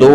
2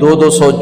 200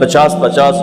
50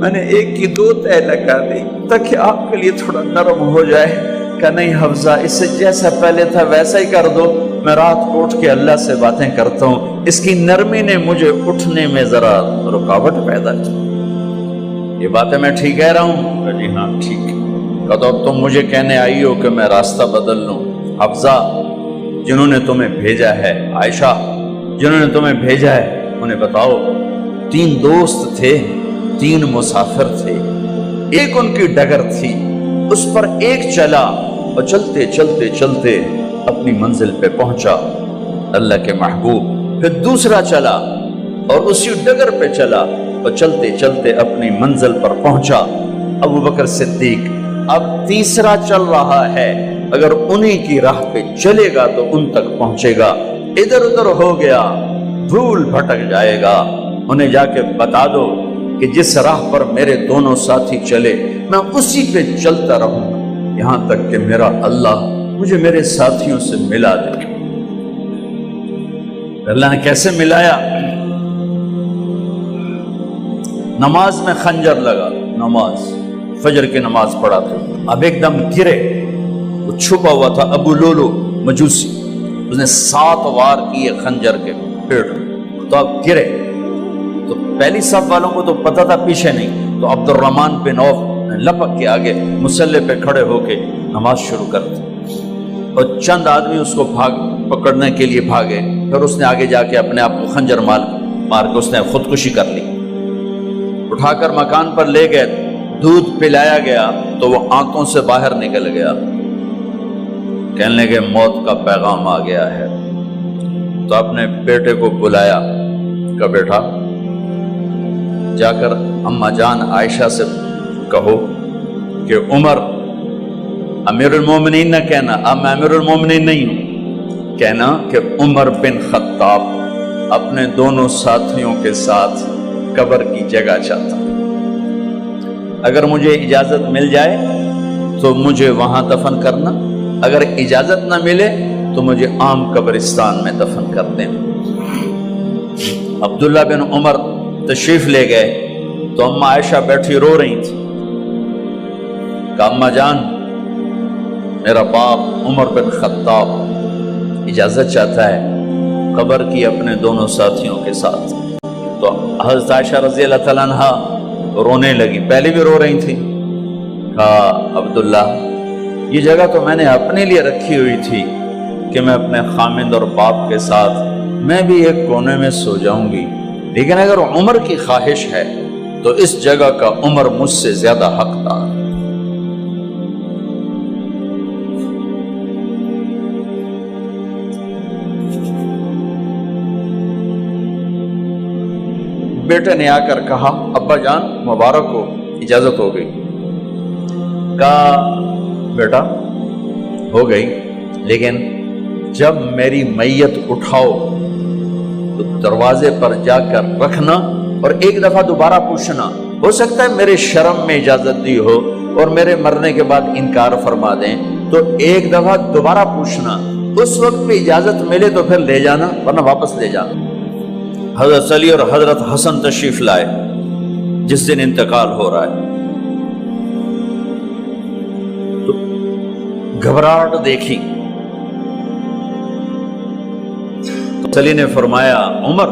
میں نے ایک کی 2 تہ لگا دی تاکہ آپ کے لیے تھوڑا نرم ہو جائے۔ کہ نہیں حفظہ، اس سے جیسا پہلے تھا ویسا ہی کر دو، میں رات کو اٹھ کے اللہ سے باتیں کرتا ہوں، اس کی نرمی نے مجھے اٹھنے میں ذرا رکاوٹ پیدا کی۔ یہ باتیں میں ٹھیک کہہ رہا ہوں؟ کہ جی ہاں ٹھیک۔ کہ تو تم مجھے کہنے آئی ہو کہ میں راستہ بدل لوں؟ حفظہ، جنہوں نے تمہیں بھیجا ہے، عائشہ جنہوں نے تمہیں بھیجا ہے انہیں بتاؤ۔ 3 دوست تھے، 3 مسافر تھے، ایک ان کی ڈگر تھی، اس پر ایک چلا اور چلتے چلتے چلتے اپنی منزل پہ پہنچا اللہ کے محبوب، پھر دوسرا چلا اور اسی ڈگر پہ چلا اور چلتے چلتے اپنی منزل پر پہنچا ابو بکر صدیق۔ اب تیسرا چل رہا ہے، اگر انہی کی راہ پہ چلے گا تو ان تک پہنچے گا، ادھر ادھر ہو گیا بھول بھٹک جائے گا۔ انہیں جا کے بتا دو کہ جس راہ پر میرے دونوں ساتھی چلے میں اسی پہ چلتا رہوں یہاں تک کہ میرا اللہ مجھے میرے ساتھیوں سے ملا دے۔ اللہ نے کیسے ملایا؟ نماز میں خنجر لگا، نماز فجر کی نماز پڑھا تھا، اب ایک دم گرے، وہ چھپا ہوا تھا ابو لولو مجوسی، اس نے 7 وار کیے خنجر کے پیٹ، تو اب گرے تو پہلی صف والوں کو تو پتہ تھا پیچھے نہیں، تو عبد الرحمن بن عوف نے لپک کے آگے مصلی پہ کھڑے ہو کے نماز شروع کر دی، اور چند آدمی اس کو پکڑنے کے لیے بھاگے، پھر اس نے آگے جا کے اپنے آپ کو خنجر مار کے اس نے خودکشی کر لی۔ اٹھا کر مکان پر لے گئے، دودھ پلایا گیا تو وہ آنتوں سے باہر نکل گیا، کہنے لگے موت کا پیغام آ گیا ہے۔ تو اپنے بیٹے کو بلایا کہ بیٹا جا کر اماں جان عائشہ سے کہو کہ عمر امیر المومنین نہ کہنا، اب میں امیر المومنین نہیں ہوں، کہنا کہ عمر بن خطاب اپنے دونوں ساتھیوں کے ساتھ قبر کی جگہ چاہتا، اگر مجھے اجازت مل جائے تو مجھے وہاں دفن کرنا، اگر اجازت نہ ملے تو مجھے عام قبرستان میں دفن کر دیں۔ عبداللہ بن عمر تشریف لے گئے تو اماں عائشہ بیٹھی رو رہی تھی کہ اماں جان میرا باپ عمر بن خطاب اجازت چاہتا ہے قبر کی اپنے دونوں ساتھیوں کے ساتھ۔ تو حضرت عائشہ رضی اللہ تعالیٰ عنہا رونے لگی، پہلے بھی رو رہی تھی، کہا عبداللہ یہ جگہ تو میں نے اپنے لیے رکھی ہوئی تھی کہ میں اپنے خامند اور باپ کے ساتھ میں بھی ایک کونے میں سو جاؤں گی، لیکن اگر عمر کی خواہش ہے تو اس جگہ کا عمر مجھ سے زیادہ حقدار۔ بیٹے نے آ کر کہا ابا جان مبارک ہو، اجازت ہو گئی۔ کہا بیٹا ہو گئی، لیکن جب میری میت اٹھاؤ تو دروازے پر جا کر رکھنا اور ایک دفعہ دوبارہ پوچھنا، ہو سکتا ہے میرے شرم میں اجازت دی ہو اور میرے مرنے کے بعد انکار فرما دیں، تو ایک دفعہ دوبارہ پوچھنا، اس وقت بھی اجازت ملے تو پھر لے جانا ورنہ واپس لے جانا۔ حضرت علی اور حضرت حسن تشریف لائے جس دن انتقال ہو رہا ہے، تو گھبراہٹ دیکھی، علی نے فرمایا عمر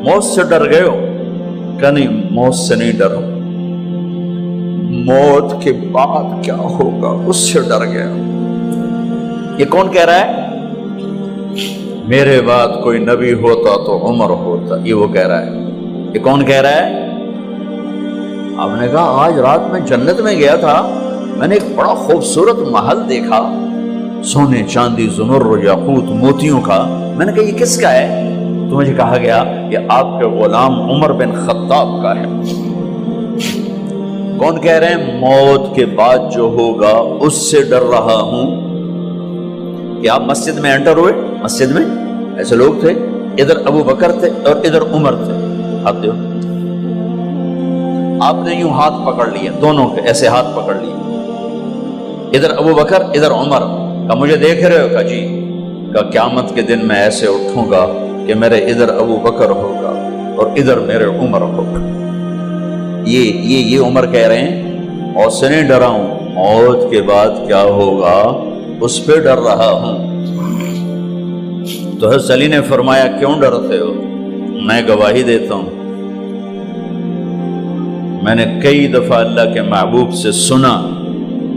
موت سے ڈر گئے ہو؟ کہ نہیں موت سے نہیں ڈرا، موت کے بعد کیا ہوگا اس سے ڈر گیا۔ یہ کون کہہ رہا ہے؟ میرے بعد کوئی نبی ہوتا تو عمر ہوتا، یہ وہ کہہ رہا ہے۔ یہ کون کہہ رہا ہے؟ آپ نے کہا آج رات میں جنت میں گیا تھا، میں نے ایک بڑا خوبصورت محل دیکھا، سونے چاندی زمر یاقوت موتیوں کا، میں نے کہا یہ کس کا ہے؟ تو مجھے کہا گیا یہ آپ کے غلام عمر بن خطاب کا ہے۔ کون کہہ رہے ہیں موت کے بعد جو ہوگا اس سے ڈر رہا ہوں؟ کہ آپ مسجد میں انٹر ہوئے، مسجد میں ایسے لوگ تھے، ادھر ابو بکر تھے اور ادھر عمر تھے، آپ دیو آپ نے یوں ہاتھ پکڑ لیے، دونوں کے ایسے ہاتھ پکڑ لیے، ادھر ابو بکر ادھر عمر، کہ مجھے دیکھ رہے ہو؟ کہ جی۔ کہ قیامت کے دن میں ایسے اٹھوں گا کہ میرے ادھر ابو بکر ہوگا اور ادھر میرے عمر ہوگا۔ یہ عمر کہہ رہے ہیں اور سے نہیں ڈرا ہوں، موت کے بعد کیا ہوگا اس پہ ڈر رہا ہوں۔ تو حضرت علی نے فرمایا کیوں ڈرتے ہو؟ میں گواہی دیتا ہوں، میں نے کئی دفعہ اللہ کے محبوب سے سنا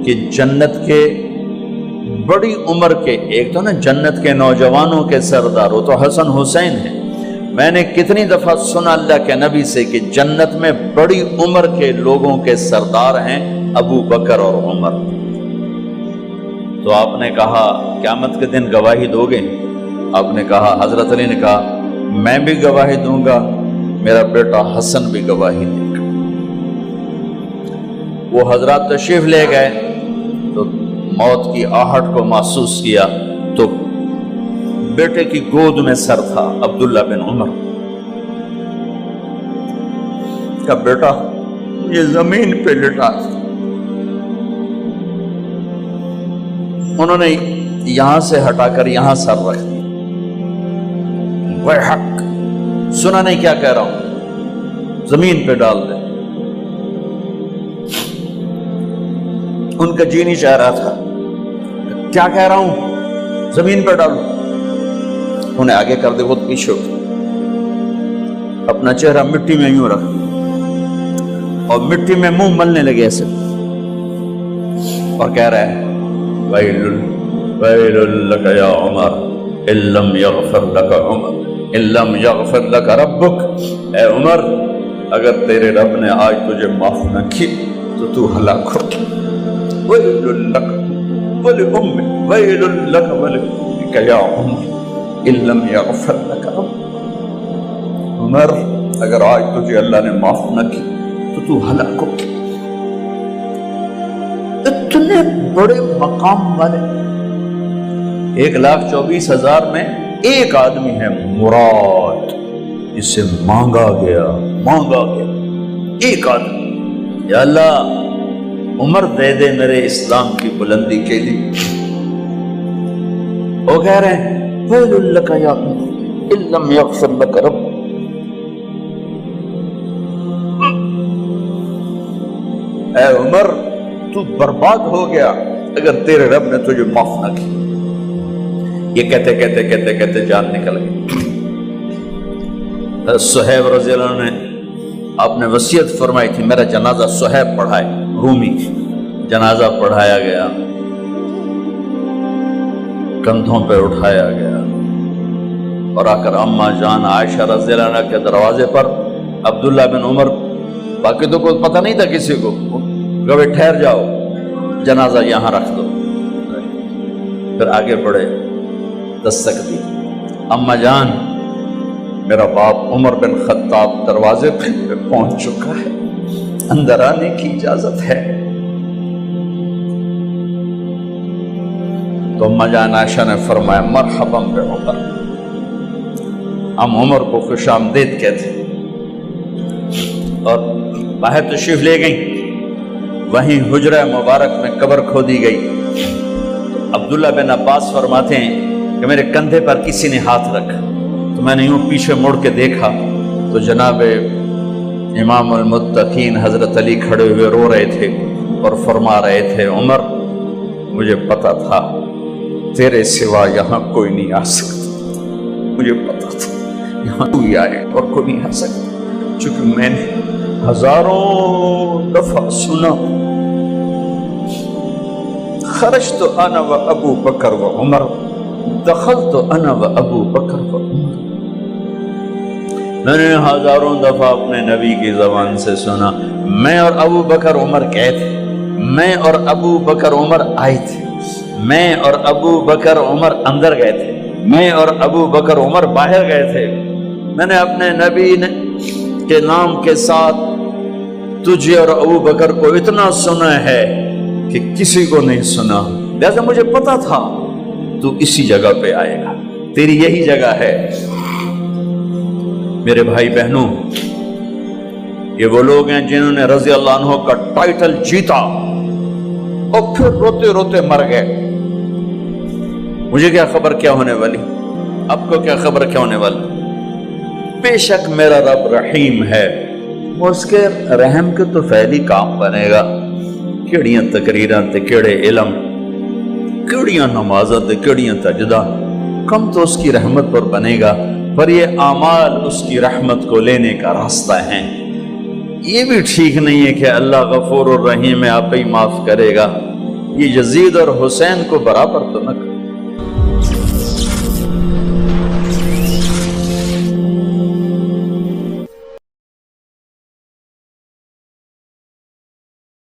کہ جنت کے بڑی عمر کے، ایک تو نا جنت کے نوجوانوں کے سردار، وہ تو حسن حسین ہیں، میں نے کتنی دفعہ سنا اللہ کے نبی سے کہ جنت میں بڑی عمر کے لوگوں کے سردار ہیں ابو بکر اور عمر۔ تو آپ نے کہا قیامت کے دن گواہی دو گے؟ آپ نے کہا، حضرت علی نے کہا میں بھی گواہی دوں گا، میرا بیٹا حسن بھی گواہی دے گا۔ وہ حضرات تشریف لے گئے تو موت کی آہٹ کو محسوس کیا تو بیٹے کی گود میں سر تھا عبداللہ بن عمر کا بیٹا، یہ زمین پہ لٹا تھا۔ انہوں نے یہاں سے ہٹا کر یہاں سر رکھ دیا۔ وہ حق سنا نہیں کیا کہہ رہا ہوں، زمین پہ ڈال دے۔ ان کا جی نہیں چاہ رہا تھا، کیا کہہ رہا ہوں، زمین پہ ڈالو۔ انہیں آگے کر دے، خود پیچھے اٹھ، اپنا چہرہ مٹی میں یوں رکھ اور مٹی میں منہ ملنے لگے ایسے، اور کہہ رہا ہے ویل لک یا عمر ان لم یغفر لک عمر ان لم یغفر لک ربک، اے عمر اگر تیرے رب نے آج تجھے معاف نہ کی تو تو ہلاک ہو۔ ویل لک ولأمک ویل لک ولأمک یا عمر ان لم یغفر لک ربک، عمر اگر آج تجھے اللہ نے معاف نہ کی تو تو ہلاک ہو۔ اتنے بڑے مقام والے 1,24,000 میں ایک آدمی ہے مراد، جسے مانگا گیا ایک آدمی، یا اللہ عمر دے دے میرے اسلام کی بلندی کے لیے۔ وہ کہہ رہے ہیں ویل لک یا عمر ان لم یغفر لک رب، اے عمر تو برباد ہو گیا اگر تیرے رب نے تجھے معاف نہ کی۔ یہ کہتے کہتے کہتے کہتے جان نکل گئی۔ صہیب رضی اللہ عنہ نے آپ نے وصیت فرمائی تھی میرا جنازہ صہیب پڑھائے، رومی جنازہ پڑھایا گیا، کندھوں پہ اٹھایا گیا، اور آ کر اماں جان عائشہ رضی اللہ عنہ کے دروازے پر عبداللہ بن عمر، باقی تو کوئی پتہ نہیں تھا کسی کو، کبھی ٹھہر جاؤ جنازہ یہاں رکھ دو۔ پھر آگے بڑھے، دستک دی، اماں جان میرا باپ عمر بن خطاب دروازے پہ پہنچ چکا ہے، اندر آنے کی اجازت ہے۔ تو اماں جان عائشہ نے فرمایا مرحبا بعمر، ہم عمر کو خوش آمدید کہتے، اور باہر تشریف لے گئیں۔ وہیں حجرہ مبارک میں قبر کھودی گئی۔ عبداللہ بن عباس فرماتے ہیں کہ میرے کندھے پر کسی نے ہاتھ رکھا تو میں نے یوں پیچھے مڑ کے دیکھا تو جناب امام المتقین حضرت علی کھڑے ہوئے رو رہے تھے اور فرما رہے تھے عمر مجھے پتا تھا تیرے سوا یہاں کوئی نہیں آ سکتا، مجھے پتا تھا یہاں تو ہی آئے اور کوئی نہیں آ سکتا، چونکہ میں نے ہزاروں دفعہ سنا خرجت انا و ابو بکر و عمر دخلت انا و ابو بکر و عمر، میں نے ہزاروں دفعہ اپنے نبی کی زبان سے سنا میں اور ابو بکر عمر گئے تھے، میں اور ابو بکر عمر آئے تھے، میں اور ابو بکر عمر اندر گئے تھے، میں اور ابو بکر عمر باہر گئے تھے، میں نے اپنے نبی کے نام کے ساتھ تجھے اور ابو بکر کو اتنا سنا ہے کہ کسی کو نہیں سنا، لہذا مجھے پتا تھا تو اسی جگہ پہ آئے گا، تیری یہی جگہ ہے۔ میرے بھائی بہنوں، یہ وہ لوگ ہیں جنہوں نے رضی اللہ عنہ کا ٹائٹل جیتا اور پھر روتے روتے مر گئے۔ مجھے کیا خبر کیا ہونے والی، آپ کو کیا خبر کیا ہونے والی؟ بے شک میرا رب رحیم ہے، وہ اس کے رحم کے تو فعلی کام بنے گا، کیڑیاں تقریراں تے کیڑے علم، کیڑیاں نمازاں تے کیڑیاں تجدہ، کم تو اس کی رحمت پر بنے گا، پر یہ اعمال اس کی رحمت کو لینے کا راستہ ہیں۔ یہ بھی ٹھیک نہیں ہے کہ اللہ غفور الرحیم ہے، آپ ہی معاف کرے گا، یہ یزید اور حسین کو برابر تو نہ